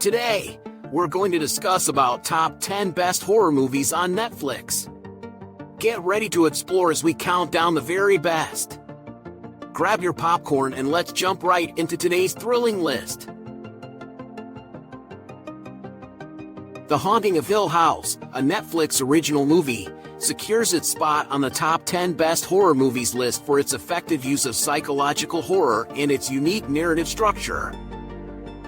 Today, we're going to discuss about top 10 best horror movies on Netflix. Get ready to explore as we count down the very best. Grab your popcorn and let's jump right into today's thrilling list. The Haunting of Hill House, a Netflix original movie, secures its spot on the top 10 best horror movies list for its effective use of psychological horror and its unique narrative structure.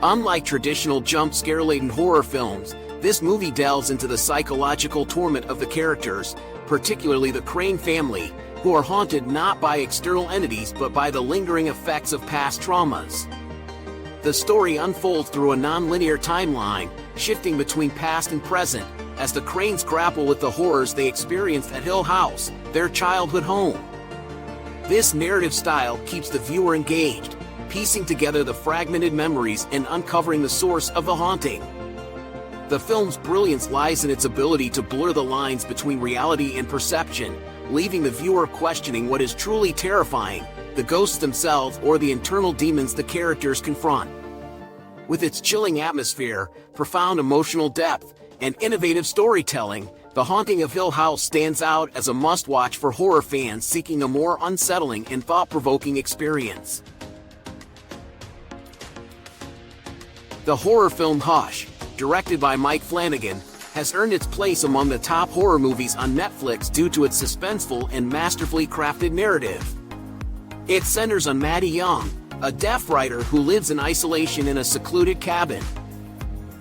Unlike traditional jump-scare-laden horror films, this movie delves into the psychological torment of the characters, particularly the Crane family, who are haunted not by external entities but by the lingering effects of past traumas. The story unfolds through a non-linear timeline, shifting between past and present, as the Cranes grapple with the horrors they experienced at Hill House, their childhood home. This narrative style keeps the viewer engaged, piecing together the fragmented memories and uncovering the source of the haunting. The film's brilliance lies in its ability to blur the lines between reality and perception, leaving the viewer questioning what is truly terrifying, the ghosts themselves or the internal demons the characters confront. With its chilling atmosphere, profound emotional depth, and innovative storytelling, The Haunting of Hill House stands out as a must-watch for horror fans seeking a more unsettling and thought-provoking experience. The horror film Hush, directed by Mike Flanagan, has earned its place among the top horror movies on Netflix due to its suspenseful and masterfully crafted narrative. It centers on Maddie Young, a deaf writer who lives in isolation in a secluded cabin.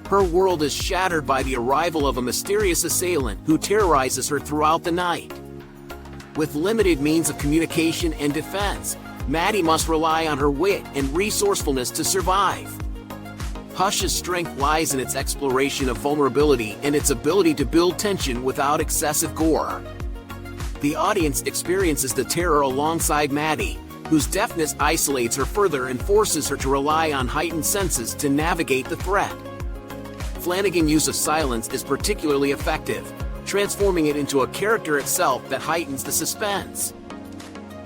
Her world is shattered by the arrival of a mysterious assailant who terrorizes her throughout the night. With limited means of communication and defense, Maddie must rely on her wit and resourcefulness to survive. Hush's strength lies in its exploration of vulnerability and its ability to build tension without excessive gore. The audience experiences the terror alongside Maddie, whose deafness isolates her further and forces her to rely on heightened senses to navigate the threat. Flanagan's use of silence is particularly effective, transforming it into a character itself that heightens the suspense.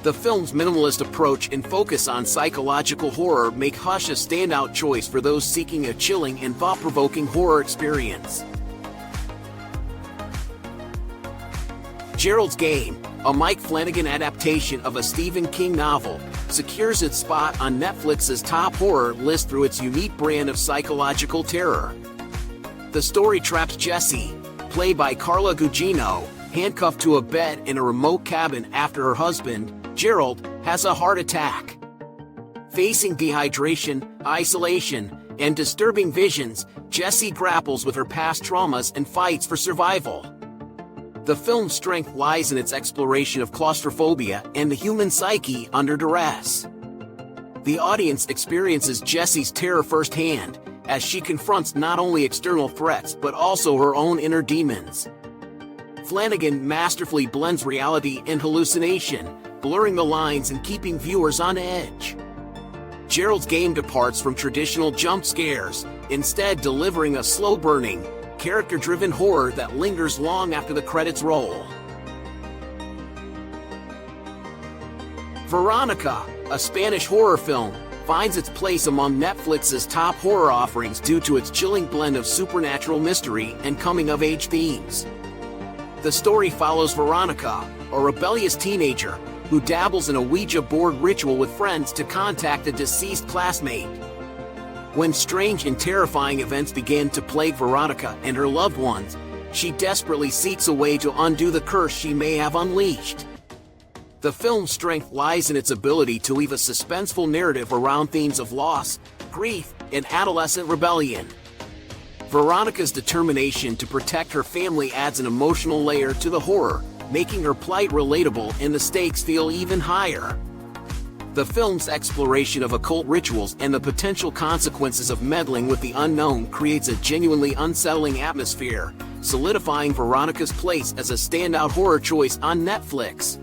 The film's minimalist approach and focus on psychological horror make Hush a standout choice for those seeking a chilling and thought-provoking horror experience. Geralds Game, a Mike Flanagan adaptation of a Stephen King novel, secures its spot on Netflix's top horror list through its unique brand of psychological terror. The story traps Jessie, played by Carla Gugino, handcuffed to a bed in a remote cabin after her husband, Gerald, has a heart attack. Facing dehydration, isolation, and disturbing visions, Jessie grapples with her past traumas and fights for survival. The film's strength lies in its exploration of claustrophobia and the human psyche under duress. The audience experiences Jessie's terror firsthand, as she confronts not only external threats but also her own inner demons. Flanagan masterfully blends reality and hallucination, blurring the lines and keeping viewers on edge. Gerald's Game departs from traditional jump scares, instead delivering a slow-burning, character-driven horror that lingers long after the credits roll. Veronica, a Spanish horror film, finds its place among Netflix's top horror offerings due to its chilling blend of supernatural mystery and coming-of-age themes. The story follows Veronica, a rebellious teenager, who dabbles in a Ouija board ritual with friends to contact a deceased classmate. When strange and terrifying events begin to plague Veronica and her loved ones, she desperately seeks a way to undo the curse she may have unleashed. The film's strength lies in its ability to weave a suspenseful narrative around themes of loss, grief, and adolescent rebellion. Veronica's determination to protect her family adds an emotional layer to the horror, making her plight relatable and the stakes feel even higher. The film's exploration of occult rituals and the potential consequences of meddling with the unknown creates a genuinely unsettling atmosphere, solidifying Veronica's place as a standout horror choice on Netflix.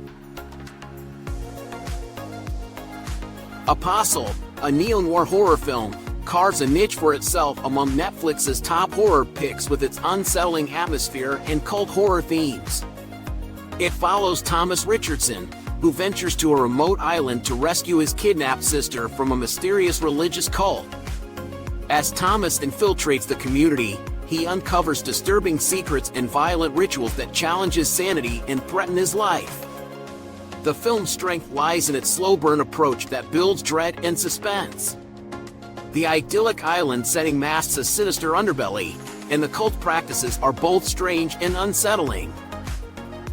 Apostle, a neo-noir horror film, carves a niche for itself among Netflix's top horror picks with its unsettling atmosphere and cult horror themes. It follows Thomas Richardson, who ventures to a remote island to rescue his kidnapped sister from a mysterious religious cult. As Thomas infiltrates the community, he uncovers disturbing secrets and violent rituals that challenge his sanity and threaten his life. The film's strength lies in its slow-burn approach that builds dread and suspense. The idyllic island setting masks a sinister underbelly, and the cult practices are both strange and unsettling.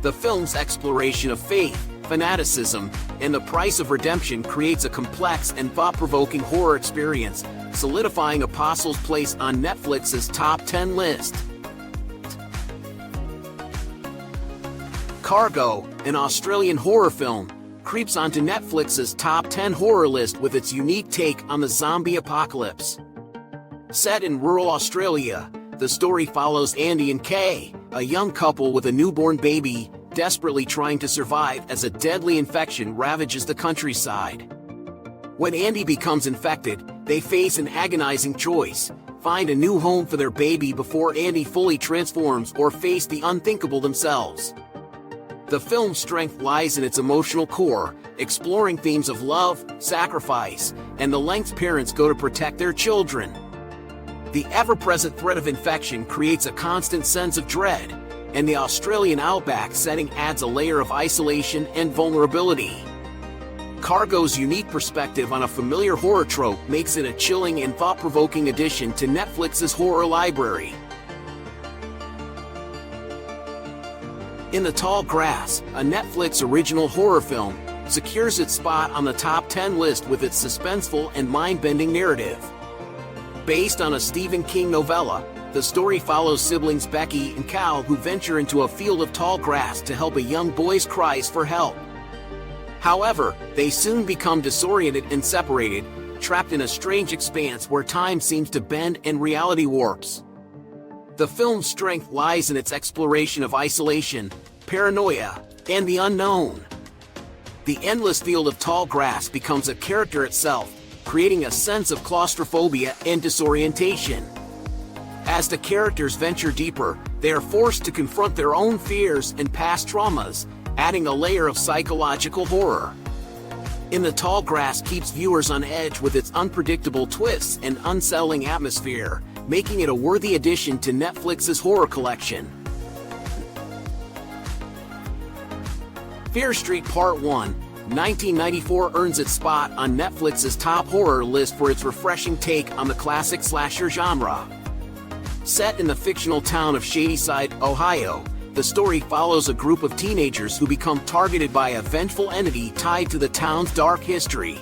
The film's exploration of faith, fanaticism, and the price of redemption creates a complex and thought-provoking horror experience, solidifying Apostle's place on Netflix's top 10 list. Cargo, an Australian horror film, creeps onto Netflix's top 10 horror list with its unique take on the zombie apocalypse. Set in rural Australia, the story follows Andy and Kay, a young couple with a newborn baby, desperately trying to survive as a deadly infection ravages the countryside. When Andy becomes infected, they face an agonizing choice: find a new home for their baby before Andy fully transforms, or face the unthinkable themselves. The film's strength lies in its emotional core, exploring themes of love, sacrifice, and the lengths parents go to protect their children. The ever-present threat of infection creates a constant sense of dread, and the Australian outback setting adds a layer of isolation and vulnerability. Cargo's unique perspective on a familiar horror trope makes it a chilling and thought-provoking addition to Netflix's horror library. In the Tall Grass, a Netflix original horror film, secures its spot on the top 10 list with its suspenseful and mind-bending narrative. Based on a Stephen King novella, the story follows siblings Becky and Cal who venture into a field of tall grass to help a young boy's cries for help. However, they soon become disoriented and separated, trapped in a strange expanse where time seems to bend and reality warps. The film's strength lies in its exploration of isolation, paranoia, and the unknown. The endless field of tall grass becomes a character itself, creating a sense of claustrophobia and disorientation. As the characters venture deeper, they are forced to confront their own fears and past traumas, adding a layer of psychological horror. In the Tall Grass keeps viewers on edge with its unpredictable twists and unsettling atmosphere, making it a worthy addition to Netflix's horror collection. Fear Street Part 1, 1994 earns its spot on Netflix's top horror list for its refreshing take on the classic slasher genre. Set in the fictional town of Shadyside, Ohio, the story follows a group of teenagers who become targeted by a vengeful entity tied to the town's dark history.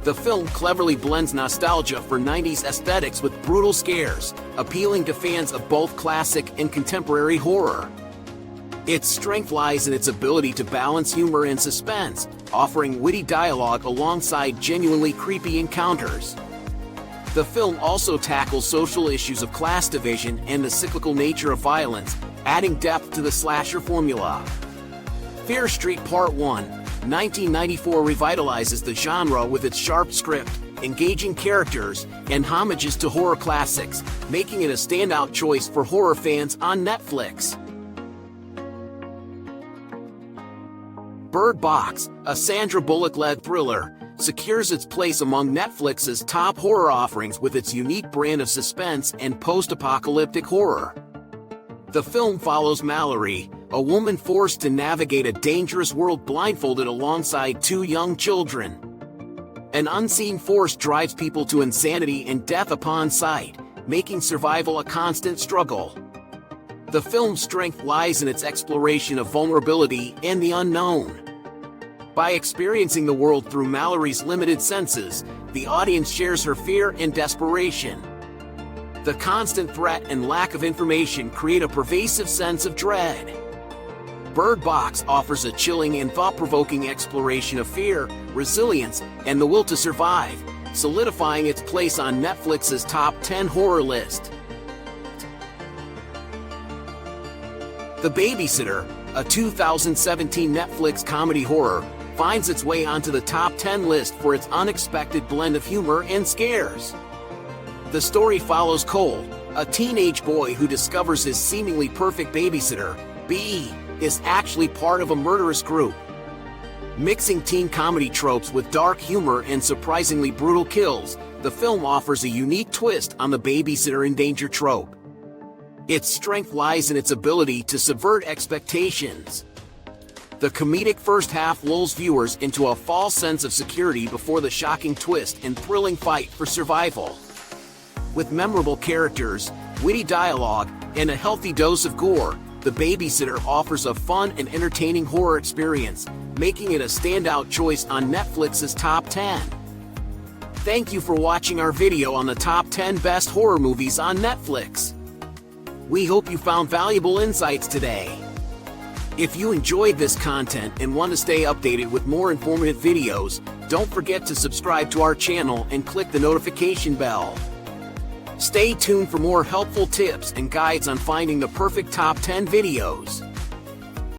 The film cleverly blends nostalgia for 90s aesthetics with brutal scares, appealing to fans of both classic and contemporary horror. Its strength lies in its ability to balance humor and suspense, offering witty dialogue alongside genuinely creepy encounters. The film also tackles social issues of class division and the cyclical nature of violence, adding depth to the slasher formula. Fear Street Part 1, 1994 revitalizes the genre with its sharp script, engaging characters, and homages to horror classics, making it a standout choice for horror fans on Netflix. Bird Box, a Sandra Bullock-led thriller, secures its place among Netflix's top horror offerings with its unique brand of suspense and post-apocalyptic horror. The film follows Mallory, a woman forced to navigate a dangerous world blindfolded alongside two young children. An unseen force drives people to insanity and death upon sight, making survival a constant struggle. The film's strength lies in its exploration of vulnerability and the unknown. By experiencing the world through Mallory's limited senses, the audience shares her fear and desperation. The constant threat and lack of information create a pervasive sense of dread. Bird Box offers a chilling and thought-provoking exploration of fear, resilience, and the will to survive, solidifying its place on Netflix's top 10 horror list. The Babysitter, a 2017 Netflix comedy horror, finds its way onto the top 10 list for its unexpected blend of humor and scares. The story follows Cole, a teenage boy who discovers his seemingly perfect babysitter, B, is actually part of a murderous group. Mixing teen comedy tropes with dark humor and surprisingly brutal kills, the film offers a unique twist on the babysitter in danger trope. Its strength lies in its ability to subvert expectations. The comedic first half lulls viewers into a false sense of security before the shocking twist and thrilling fight for survival. With memorable characters, witty dialogue, and a healthy dose of gore, The Babysitter offers a fun and entertaining horror experience, making it a standout choice on Netflix's top 10. Thank you for watching our video on the top 10 best horror movies on Netflix. We hope you found valuable insights today. If you enjoyed this content and want to stay updated with more informative videos, don't forget to subscribe to our channel and click the notification bell. Stay tuned for more helpful tips and guides on finding the perfect top 10 videos.